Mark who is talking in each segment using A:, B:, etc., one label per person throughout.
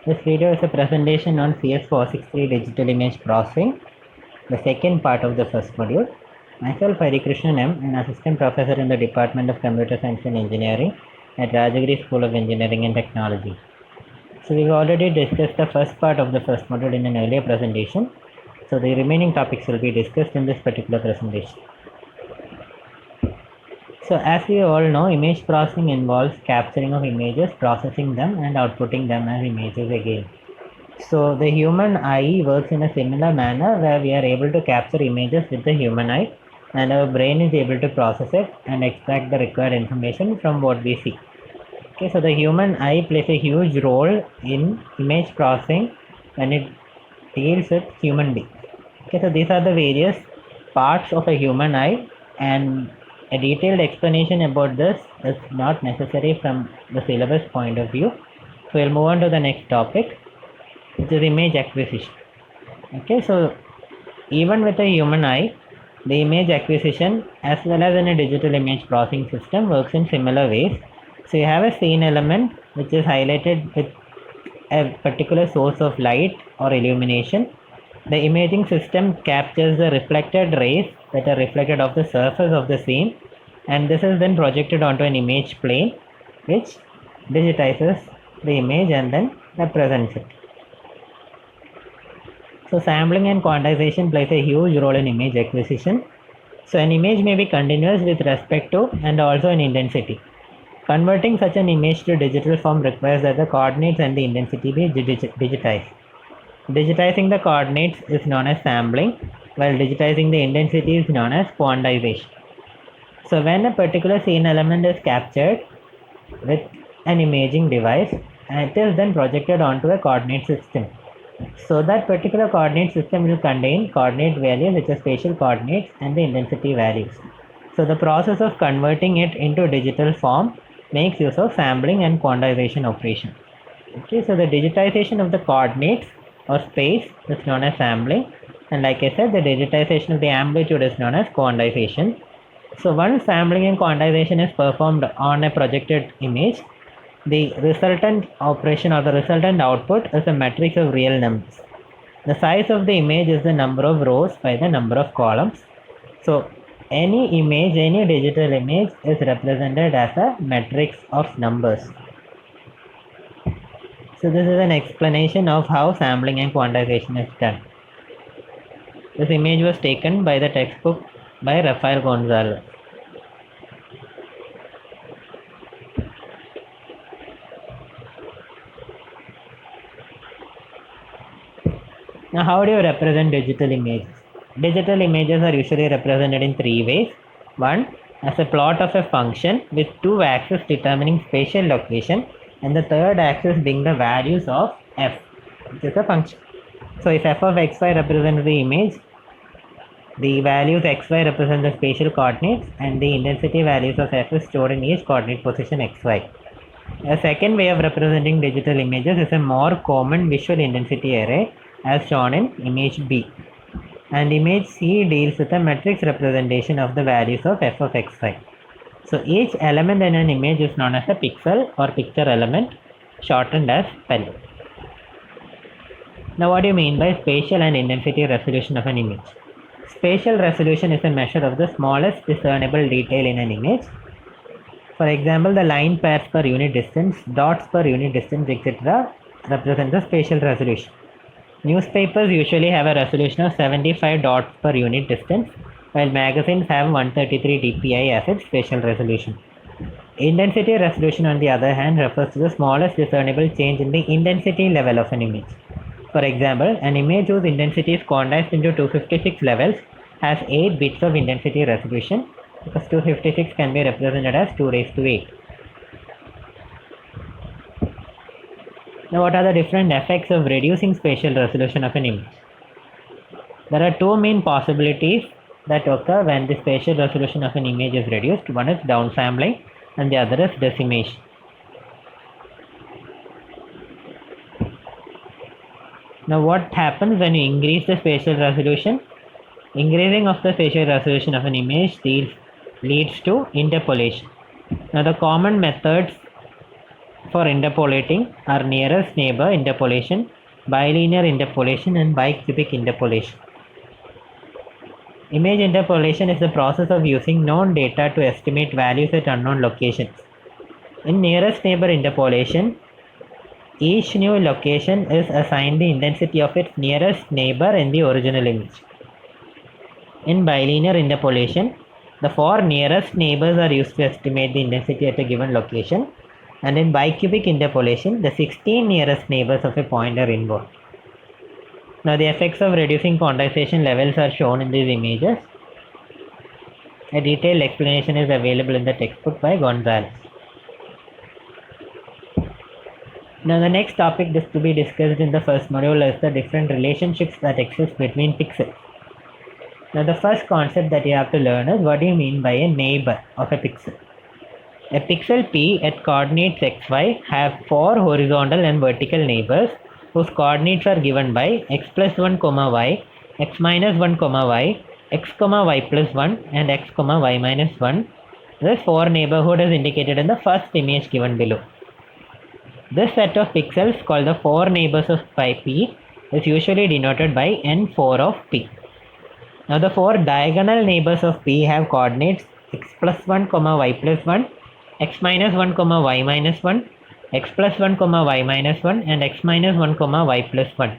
A: This video is a presentation on CS463 digital image processing, the second part of the first module. Myself, Harikrishnan M, an assistant professor in the Department of Computer Science and Engineering at Rajagiri School of Engineering and Technology. So we've already discussed the first part of the first module in an earlier presentation. So the remaining topics will be discussed in this particular presentation. So as we all know, image processing involves capturing of images, processing them and outputting them as images again. So the human eye works in a similar manner where we are able to capture images with the human eye and our brain is able to process it and extract the required information from what we see. Okay, so the human eye plays a huge role in image processing when it deals with human beings. Okay, so these are the various parts of a human eye, and a detailed explanation about this is not necessary from the syllabus point of view. So we'll move on to the next topic, which is image acquisition. Okay, so even with a human eye, the image acquisition as well as in a digital image processing system works in similar ways. So you have a scene element which is highlighted with a particular source of light or illumination. The imaging system captures the reflected rays that are reflected off the surface of the scene, and this is then projected onto an image plane which digitizes the image and then represents it. So sampling and quantization plays a huge role in image acquisition. So an image may be continuous with respect to and also in intensity. Converting such an image to digital form requires that the coordinates and the intensity be digitized. Digitizing the coordinates is known as sampling, while digitizing the intensity is known as quantization. So when a particular scene element is captured with an imaging device, it is then projected onto a coordinate system. So that particular coordinate system will contain coordinate values, which are spatial coordinates, and the intensity values. So the process of converting it into digital form makes use of sampling and quantization operation. Okay, so the digitization of the coordinates or space is known as sampling, and like I said, the digitization of the amplitude is known as quantization. So once sampling and quantization is performed on a projected image, the resultant operation or the resultant output is a matrix of real numbers. The size of the image is the number of rows by the number of columns. So any image, any digital image is represented as a matrix of numbers. So this is an explanation of how sampling and quantization is done. This image was taken by the textbook by Rafael Gonzalez. Now, how do you represent digital images? Digital images are usually represented in three ways. One, as a plot of a function with two axes determining spatial location, and the third axis being the values of f, which is a function. So if f of xy represents the image, the values xy represent the spatial coordinates, and the intensity values of f is stored in each coordinate position xy. A second way of representing digital images is a more common visual intensity array, as shown in image B. And image C deals with a matrix representation of the values of f of xy. So each element in an image is known as a pixel or picture element, shortened as PEL. Now what do you mean by spatial and intensity resolution of an image? Spatial resolution is a measure of the smallest discernible detail in an image. For example, the line pairs per unit distance, dots per unit distance, etc. represent the spatial resolution. Newspapers usually have a resolution of 75 dots per unit distance, while magazines have 133 dpi as its spatial resolution. Intensity resolution, on the other hand, refers to the smallest discernible change in the intensity level of an image. For example, an image whose intensity is quantized into 256 levels has 8 bits of intensity resolution, because 256 can be represented as 2 raised to 8. Now, what are the different effects of reducing spatial resolution of an image? There are two main possibilities that occur when the spatial resolution of an image is reduced. One is downsampling and the other is decimation. Now what happens when you increase the spatial resolution? Increasing of the spatial resolution of an image leads to interpolation. Now the common methods for interpolating are nearest neighbor interpolation, bilinear interpolation, and bicubic interpolation. Image interpolation is the process of using known data to estimate values at unknown locations. In nearest neighbor interpolation, each new location is assigned the intensity of its nearest neighbor in the original image. In bilinear interpolation, the 4 nearest neighbors are used to estimate the intensity at a given location, and in bicubic interpolation, the 16 nearest neighbors of a point are involved. Now the effects of reducing quantization levels are shown in these images. A detailed explanation is available in the textbook by Gonzalez. Now the next topic to be discussed in the first module is the different relationships that exist between pixels. Now the first concept that you have to learn is what do you mean by a neighbor of a pixel. A pixel P at coordinates xy have 4 horizontal and vertical neighbors whose coordinates are given by x plus 1 comma y, x minus 1 comma y, x comma y plus 1 and x comma y minus 1. This 4 neighborhood is indicated in the first image given below. This set of pixels called the 4 neighbors of P is usually denoted by n4 of P. Now the 4 diagonal neighbors of P have coordinates x plus 1 comma y plus 1, x minus 1 comma y minus 1, x plus 1 comma y minus 1 and x minus 1 comma y plus 1.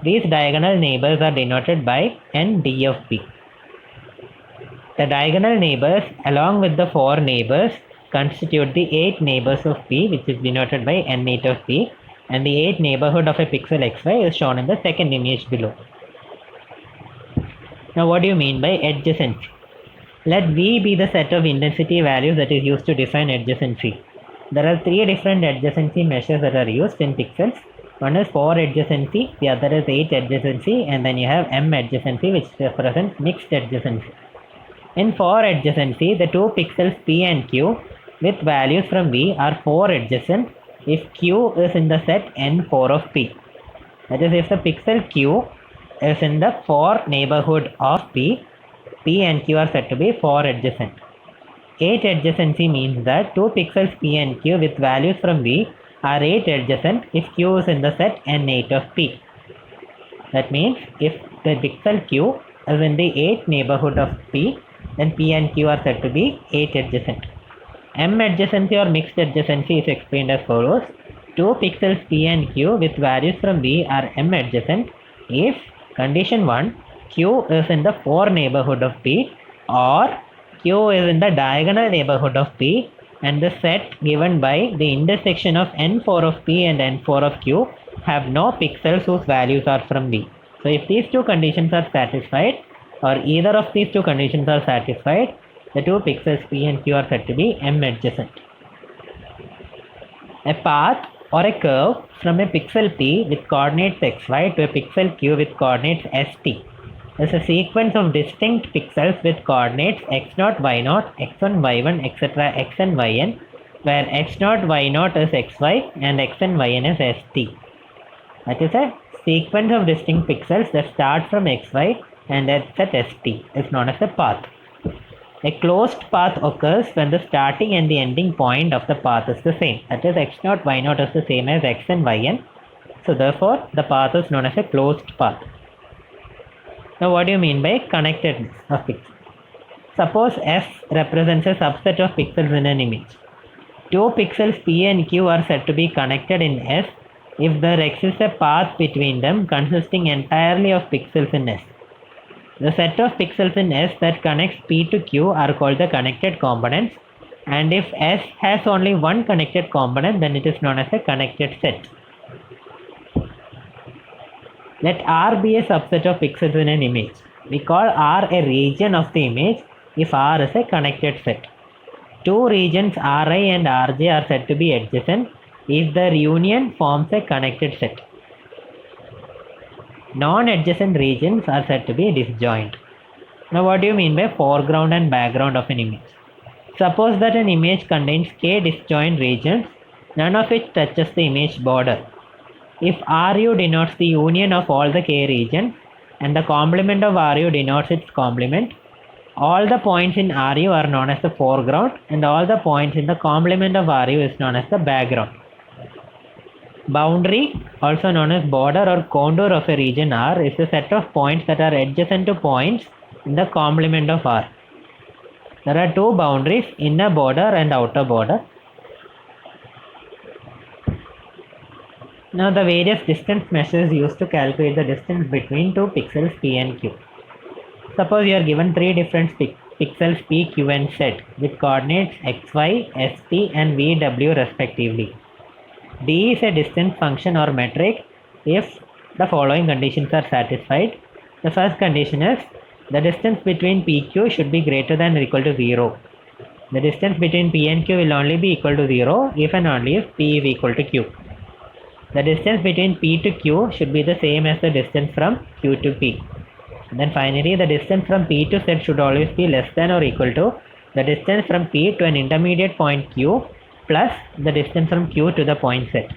A: These diagonal neighbors are denoted by nd of P. The diagonal neighbors along with the 4 neighbors constitute the 8 neighbors of P, which is denoted by n8 of P, and the 8 neighborhood of a pixel xy is shown in the second image below. Now what do you mean by adjacency? Let V be the set of intensity values that is used to define adjacency. There are 3 different adjacency measures that are used in pixels. One is 4 adjacency, the other is 8 adjacency, and then you have M adjacency, which represents mixed adjacency. In 4 adjacency, the 2 pixels P and Q with values from V are 4 adjacent if Q is in the set N4 of P. That is, if the pixel Q is in the 4 neighborhood of P, P and Q are said to be 4 adjacent. 8 adjacency means that 2 pixels P and Q with values from V are 8 adjacent if Q is in the set N8 of P. That means if the pixel Q is in the 8 neighborhood of P, then P and Q are said to be 8 adjacent. M adjacency or mixed adjacency is explained as follows. 2 pixels P and Q with values from V are M adjacent if condition 1, Q is in the 4 neighborhood of P, or Q is in the diagonal neighborhood of P, and the set given by the intersection of N4 of P and N4 of Q have no pixels whose values are from V. So if these 2 conditions are satisfied, or either of these 2 conditions are satisfied, the 2 pixels P and Q are said to be M adjacent. A path or a curve from a pixel P with coordinates xy to a pixel Q with coordinates st is a sequence of distinct pixels with coordinates x0, y0, x1, y1, etc. x and yn, where x0, y0 is xy and x and yn is st. That is a sequence of distinct pixels that start from xy and ends at st is known as a path. A closed path occurs when the starting and the ending point of the path is the same. That is, x0, y0 is the same as x and yn. So therefore, the path is known as a closed path. Now what do you mean by connectedness of pixels? Suppose S represents a subset of pixels in an image. 2 pixels P and Q are said to be connected in S if there exists a path between them consisting entirely of pixels in S. The set of pixels in S that connects P to Q are called the connected components, and if S has only one connected component, then it is known as a connected set. Let R be a subset of pixels in an image. We call R a region of the image if R is a connected set. 2 regions Ri and Rj are said to be adjacent if their union forms a connected set. Non-adjacent regions are said to be disjoint. Now what do you mean by foreground and background of an image? Suppose that an image contains k disjoint regions, none of which touches the image border. If Ru denotes the union of all the k regions and the complement of Ru denotes its complement, all the points in Ru are known as the foreground and all the points in the complement of Ru is known as the background. Boundary, also known as border or contour of a region R, is a set of points that are adjacent to points in the complement of R. There are two boundaries, inner border and outer border. Now the various distance measures used to calculate the distance between two pixels P and Q. Suppose you are given three different pixels P, Q and Z with coordinates xy, st and vw respectively. D is a distance function or metric if the following conditions are satisfied. The first condition is the distance between PQ should be greater than or equal to 0. The distance between P and Q will only be equal to 0 if and only if P is equal to Q. The distance between P to Q should be the same as the distance from Q to P. And then finally, the distance from P to Z should always be less than or equal to the distance from P to an intermediate point Q plus the distance from Q to the point Z.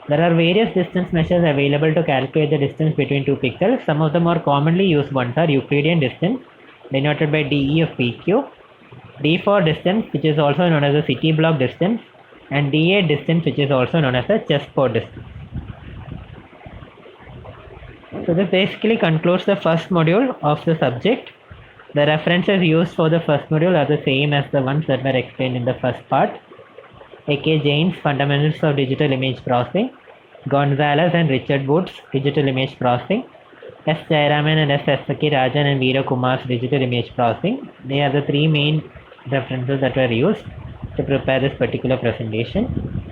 A: There are various distance measures available to calculate the distance between two pixels. Some of the more commonly used ones are Euclidean distance, denoted by dE of PQ, D4 distance, which is also known as the city block distance, and D8 distance, which is also known as the chessboard distance. So this basically concludes the first module of the subject. The references used for the first module are the same as the ones that were explained in the first part. A.K. Jain's Fundamentals of Digital Image Processing, Gonzalez and Richard Wood's Digital Image Processing, S. Jayaraman and S. S.K. Rajan and Veera Kumar's Digital Image Processing. They are the three main references that were used to prepare this particular presentation.